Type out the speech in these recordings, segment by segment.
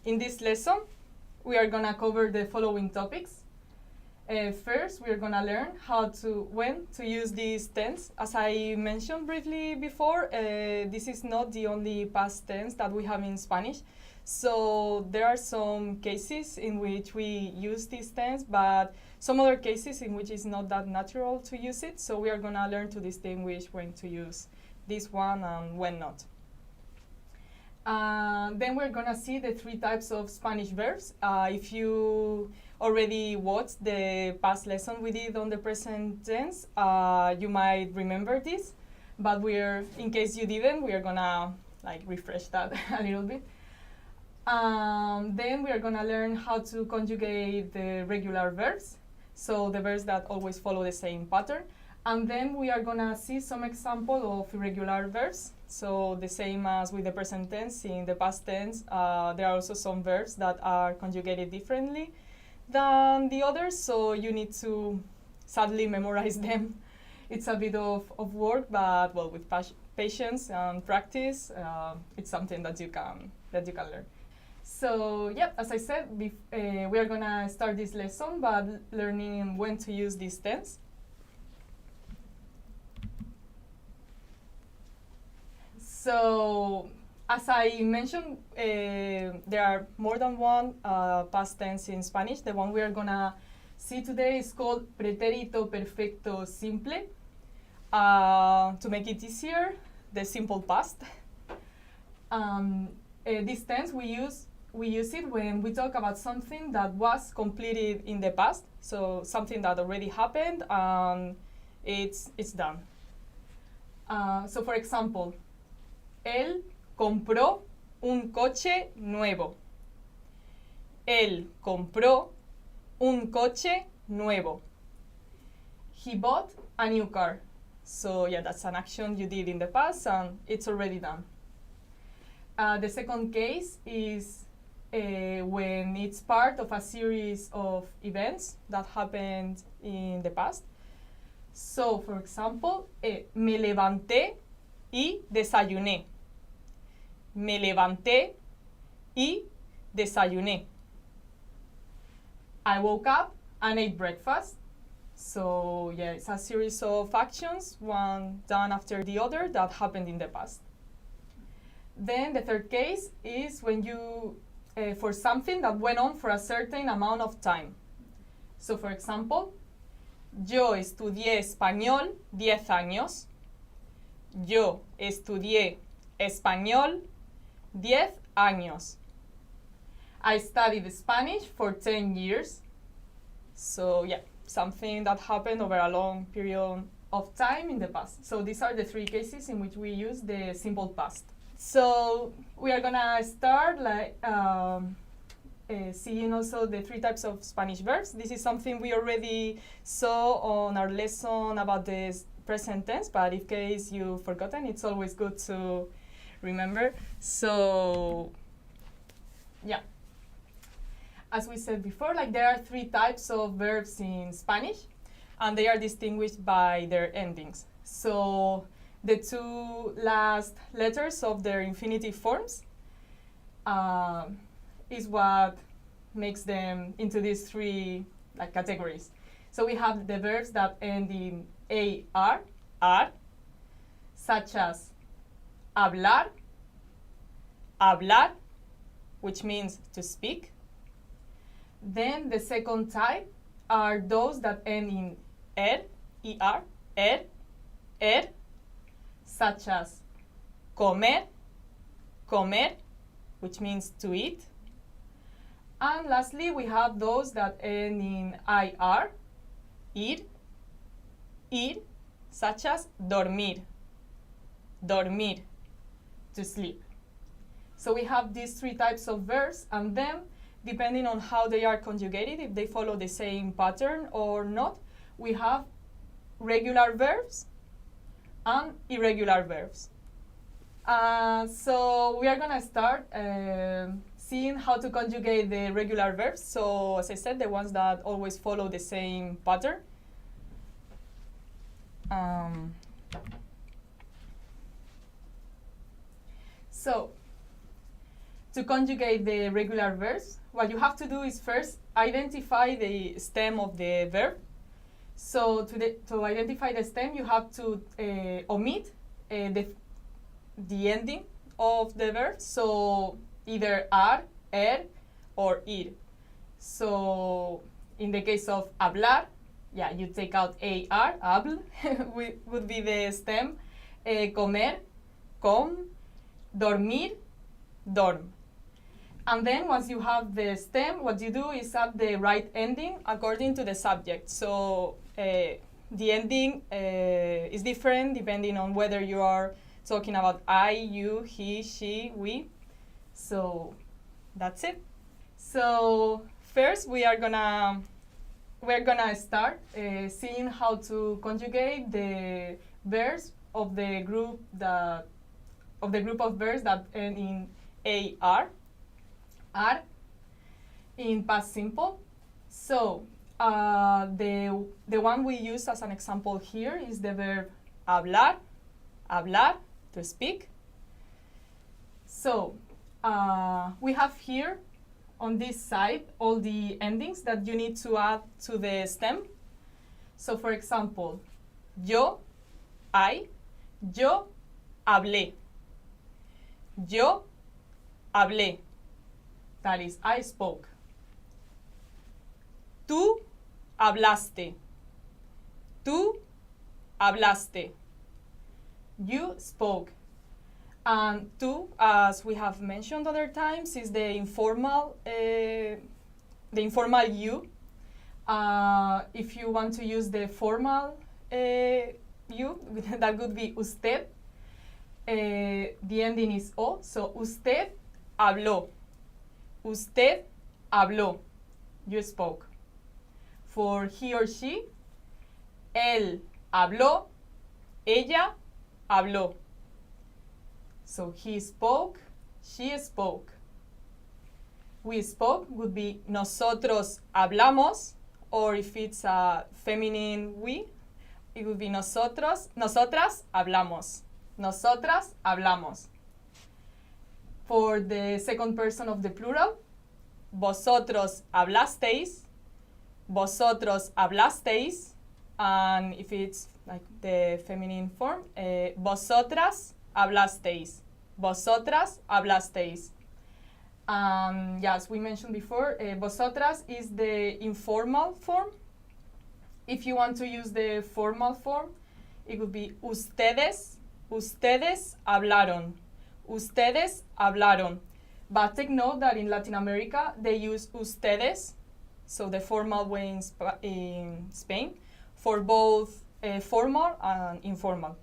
In this lesson, we are gonna cover the following topics. First, we are gonna learn when to use this tense. As I mentioned briefly before, this is not the only past tense that we have in Spanish. So there are some cases in which we use this tense, but some other cases in which it's not that natural to use it. So we are gonna learn to distinguish when to use this one and when not. Then we're gonna see the three types of Spanish verbs. If you already watched the past lesson we did on the present tense, you might remember this, but in case you didn't, we are gonna refresh that a little bit. Then we are gonna learn how to conjugate the regular verbs, so the verbs that always follow the same pattern. And then we are gonna see some example of irregular verbs. So the same as with the present tense, in the past tense, there are also some verbs that are conjugated differently than the others, so you need to sadly memorize them. It's a bit of work, but well, with patience and practice, it's something that you can learn. So yeah, as I said, we are gonna start this lesson by learning when to use this tense. So, as I mentioned, there are more than one past tense in Spanish. The one we are gonna see today is called pretérito perfecto simple. To make it easier, the simple past. This tense we use it when we talk about something that was completed in the past. So something that already happened and it's done. So for example, él compró un coche nuevo. Él compró un coche nuevo. He bought a new car. So yeah, that's an action you did in the past and it's already done. The second case is when it's part of a series of events that happened in the past. So, for example, me levanté y desayuné. Me levanté y desayuné. I woke up and ate breakfast. So yeah, it's a series of actions, one done after the other, that happened in the past. Then the third case is when you, for something that went on for a certain amount of time. So for example, yo estudié español 10 años. Yo estudié español 10 años. I studied Spanish for 10 years. So yeah, something that happened over a long period of time in the past. So these are the three cases in which we use the simple past. So we are gonna start seeing also the three types of Spanish verbs. This is something we already saw on our lesson about the present tense, but in case you've forgotten, it's always good to remember. So yeah, as we said before, there are three types of verbs in Spanish, and they are distinguished by their endings. So the two last letters of their infinitive forms is what makes them into these three categories. So we have the verbs that end in AR, ar, such as hablar, hablar, which means to speak. Then the second type are those that end in er, er, such as comer, comer, which means to eat. And lastly, we have those that end in ir, ir, such as dormir, dormir, to sleep. So we have these three types of verbs, and then, depending on how they are conjugated, if they follow the same pattern or not, we have regular verbs and irregular verbs. So we are gonna start seeing how to conjugate the regular verbs. So as I said, the ones that always follow the same pattern. So to conjugate the regular verbs, what you have to do is first identify the stem of the verb. So to identify the stem, you have to omit the ending of the verb. So either ar, or ir. So in the case of hablar, yeah, you take out ar, habl, would be the stem. Comer, com, dormir, dorm. And then once you have the stem, what you do is add the right ending according to the subject. So the ending is different depending on whether you are talking about I, you, he, she, we. So that's it. So first we're gonna start seeing how to conjugate the verbs of the group of verbs that end in ar, in past simple. So the one we use as an example here is the verb hablar, to speak. So we have here on this side all the endings that you need to add to the stem. So for example, yo, I, yo hablé. Yo hablé. That is, I spoke. Tú hablaste. Tú hablaste. You spoke. And tú, as we have mentioned other times, is the informal you. If you want to use the formal you, that would be usted. The ending is o, so usted habló. Usted habló. You spoke. For he or she, él habló, ella habló. So he spoke, she spoke. We spoke would be nosotros hablamos, or if it's a feminine we, it would be nosotros, nosotras hablamos. Nosotras hablamos. For the second person of the plural, vosotros hablasteis, vosotros hablasteis, and if it's like the feminine form, vosotras hablasteis, vosotras hablasteis. As we mentioned before, vosotras is the informal form. If you want to use the formal form, it would be ustedes, ustedes hablaron, ustedes hablaron. But take note that in Latin America, they use ustedes, so the formal way in Spain, for both formal and informal.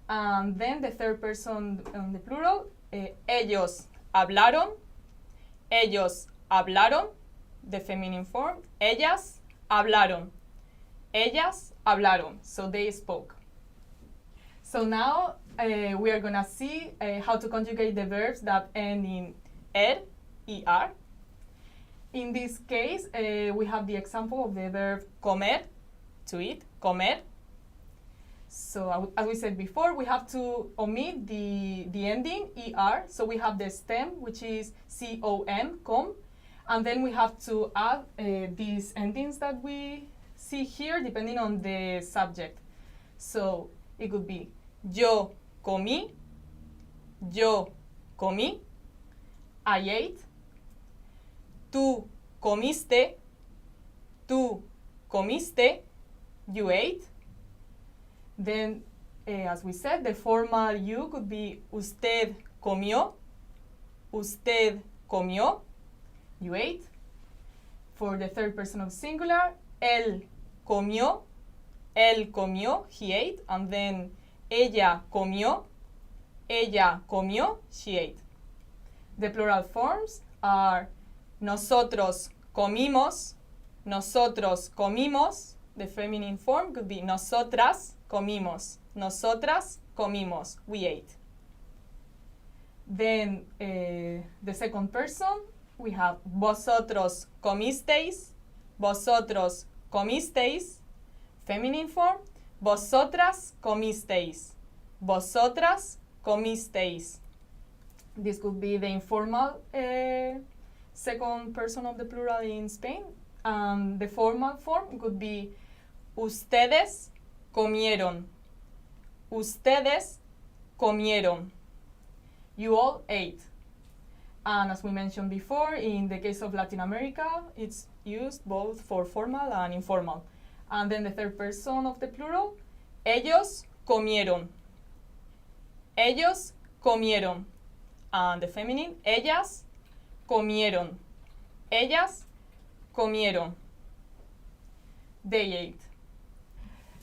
And then the third person on the plural, ellos hablaron, ellos hablaron, the feminine form, ellas hablaron, ellas hablaron, so they spoke. So now we are gonna see how to conjugate the verbs that end in er. In this case, we have the example of the verb comer, to eat, comer. So as we said before, we have to omit the ending er. So we have the stem, which is com, com, and then we have to add these endings that we see here, depending on the subject. So it could be yo comí, I ate. Tú comiste, you ate. Then, as we said, the formal you could be usted comió, you ate. For the third person of singular, él comió, he ate. And then ella comió, she ate. The plural forms are nosotros comimos. The feminine form could be nosotras comimos, we ate. Then the second person, we have vosotros comisteis, feminine form, vosotras comisteis. This could be the informal second person of the plural in Spain. The formal form could be ustedes comieron. Ustedes comieron. You all ate. And as we mentioned before, in the case of Latin America, it's used both for formal and informal. And then the third person of the plural, ellos comieron. Ellos comieron. And the feminine, ellas comieron. Ellas comieron. They ate.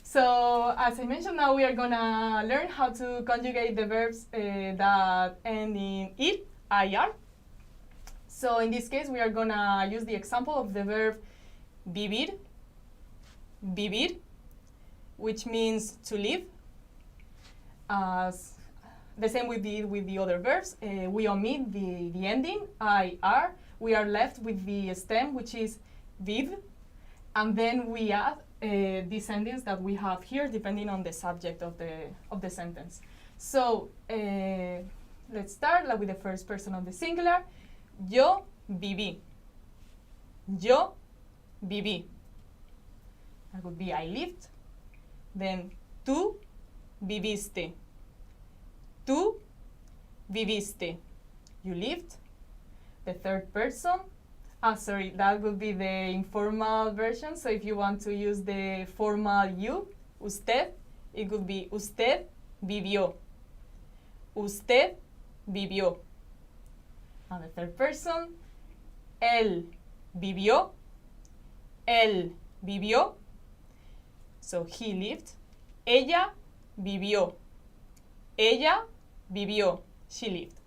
So, as I mentioned, now we are going to learn how to conjugate the verbs that end in ir. So, in this case, we are going to use the example of the verb vivir, vivir, which means to live. As the same we did with the other verbs, we omit the ending, ir. We are left with the stem, which is viv, and then we add these endings that we have here, depending on the subject of the sentence. So let's start with the first person of the singular. Yo viví. Yo viví. That would be I lived. Then tú viviste. Tú viviste. You lived. The third person. That would be the informal version. So if you want to use the formal you, usted, it would be usted vivió. Usted vivió. And the third person, él vivió. Él vivió. So he lived. Ella vivió. Ella vivió. She lived.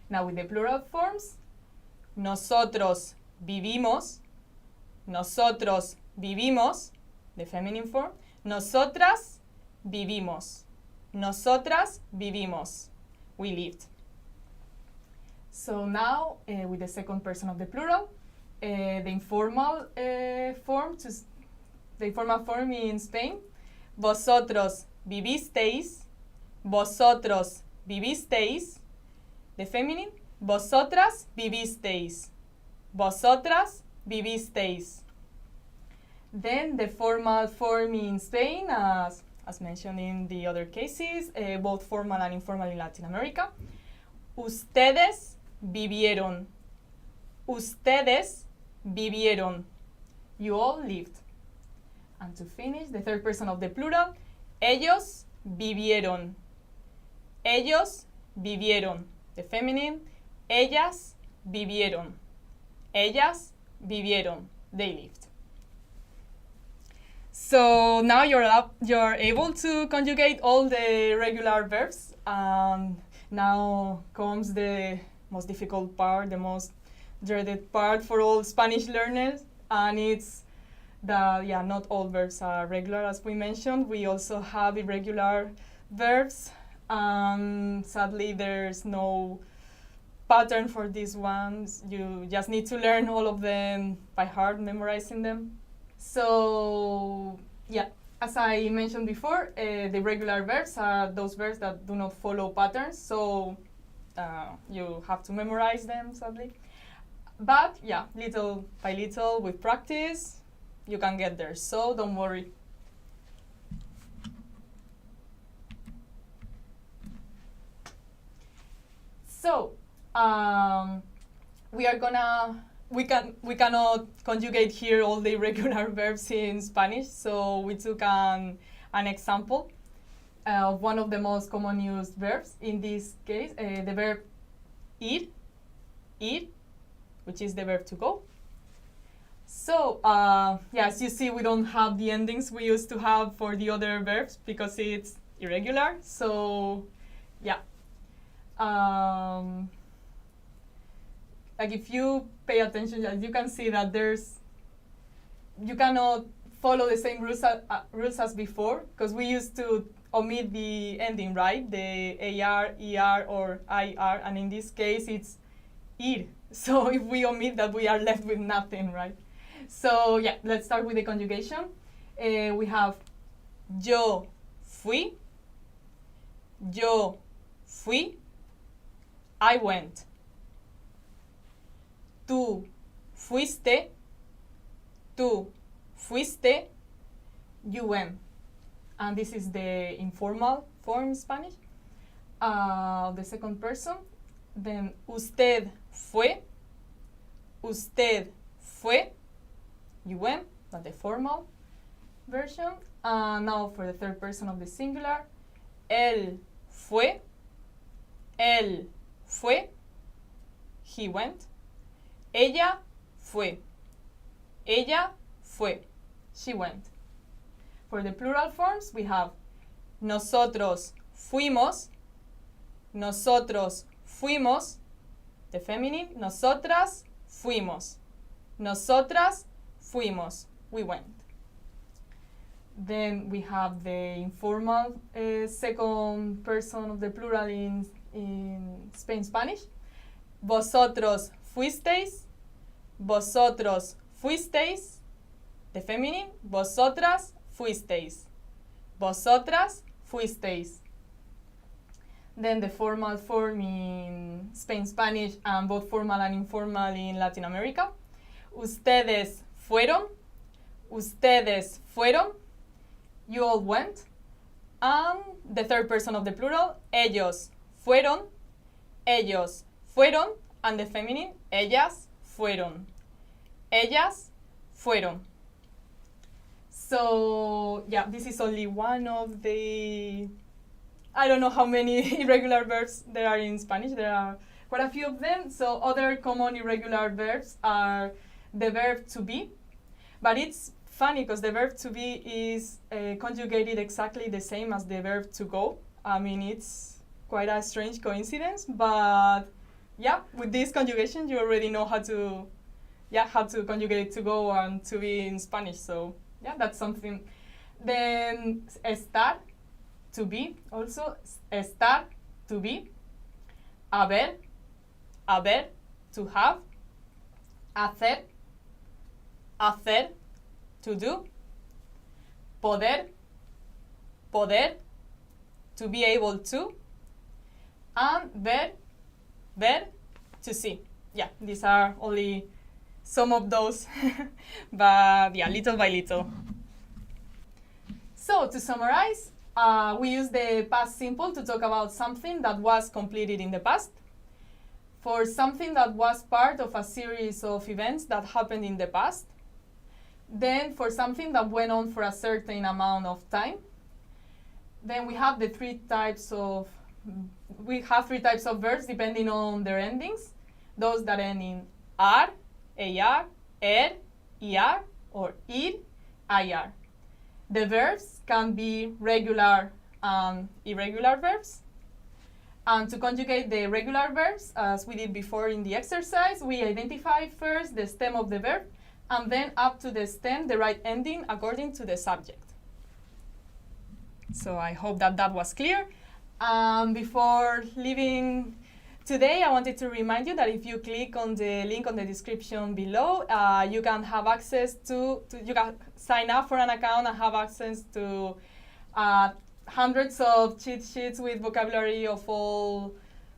Now with the plural forms, nosotros vivimos. Nosotros vivimos. The feminine form. Nosotras vivimos. Nosotras vivimos. We lived. So now, with the second person of the plural, the informal form in Spain, vosotros vivisteis, vosotros vivisteis. The feminine, vosotras vivisteis, vosotras vivisteis. Then the formal form in Spain, as mentioned in the other cases, both formal and informal in Latin America, ustedes vivieron. Ustedes vivieron. You all lived. And to finish, the third person of the plural, ellos vivieron. Ellos vivieron. The feminine, ellas vivieron. Ellas vivieron. They lived. So now you're able to conjugate all the regular verbs. Now comes the most difficult part, the most dreaded part for all Spanish learners, and it's that not all verbs are regular, as we mentioned. We also have irregular verbs. Sadly, there's no pattern for these ones. You just need to learn all of them by heart, memorizing them. So as I mentioned before, the regular verbs are those verbs that do not follow patterns, so you have to memorize them, sadly. But little by little, with practice, you can get there, so don't worry. So we cannot conjugate here all the irregular verbs in Spanish, so we took an example of one of the most common used verbs. In this case, the verb ir, which is the verb to go. So as you see, we don't have the endings we used to have for the other verbs because it's irregular. So like if you pay attention, you can see that you cannot follow the same rules as before, because we used to omit the ending, right? The AR, ER, or IR, and in this case it's IR. So if we omit that, we are left with nothing, right? So let's start with the conjugation. We have yo fui, I went. Tú fuiste. Tú fuiste. You went. And this is the informal form in Spanish. The second person. Then usted fue. Usted fue. You went. That's the formal version. Now for the third person of the singular. Él fue. Él fue. He went. Ella fue. Ella fue. She went. For the plural forms, we have nosotros fuimos. Nosotros fuimos. The feminine, nosotras fuimos. Nosotras fuimos. We went. Then we have the informal second person of the plural in Spanish. Vosotros fuisteis. Vosotros fuisteis. The feminine, vosotras fuisteis. Vosotras fuisteis. Then the formal form in Spanish, and both formal and informal in Latin America. Ustedes fueron. Ustedes fueron. You all went. And the third person of the plural, ellos fueron. Ellos fueron. And the feminine, ellas fueron. Ellas fueron. So, yeah, this is only one of the, I don't know how many irregular verbs there are in Spanish. There are quite a few of them. So other common irregular verbs are the verb to be. But it's funny because the verb to be is conjugated exactly the same as the verb to go. I mean, it's quite a strange coincidence, but yeah, with this conjugation, you already know how to conjugate to go and to be in Spanish. So yeah, that's something. Then estar, to be, also. Estar, to be. Haber, to have. Hacer, to do. Poder, to be able to. And ver, to see. Yeah, these are only some of those, but yeah, little by little. So to summarize, we use the past simple to talk about something that was completed in the past, for something that was part of a series of events that happened in the past, then for something that went on for a certain amount of time. Then we have three types of verbs depending on their endings. Those that end in ar, ar, ir, or ir, ir. The verbs can be regular and irregular verbs. And to conjugate the regular verbs, as we did before in the exercise, we identify first the stem of the verb, and then up to the stem, the right ending according to the subject. So I hope that was clear. Before leaving today, I wanted to remind you that if you click on the link on the description below, you can have access you can sign up for an account and have access to hundreds of cheat sheets with vocabulary of all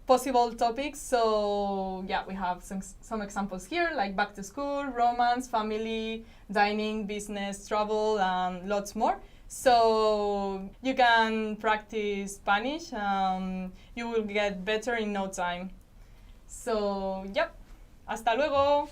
possible topics. So yeah, we have some examples here, like back to school, romance, family, dining, business, travel, and lots more. So you can practice Spanish. You will get better in no time. So, yep. Hasta luego.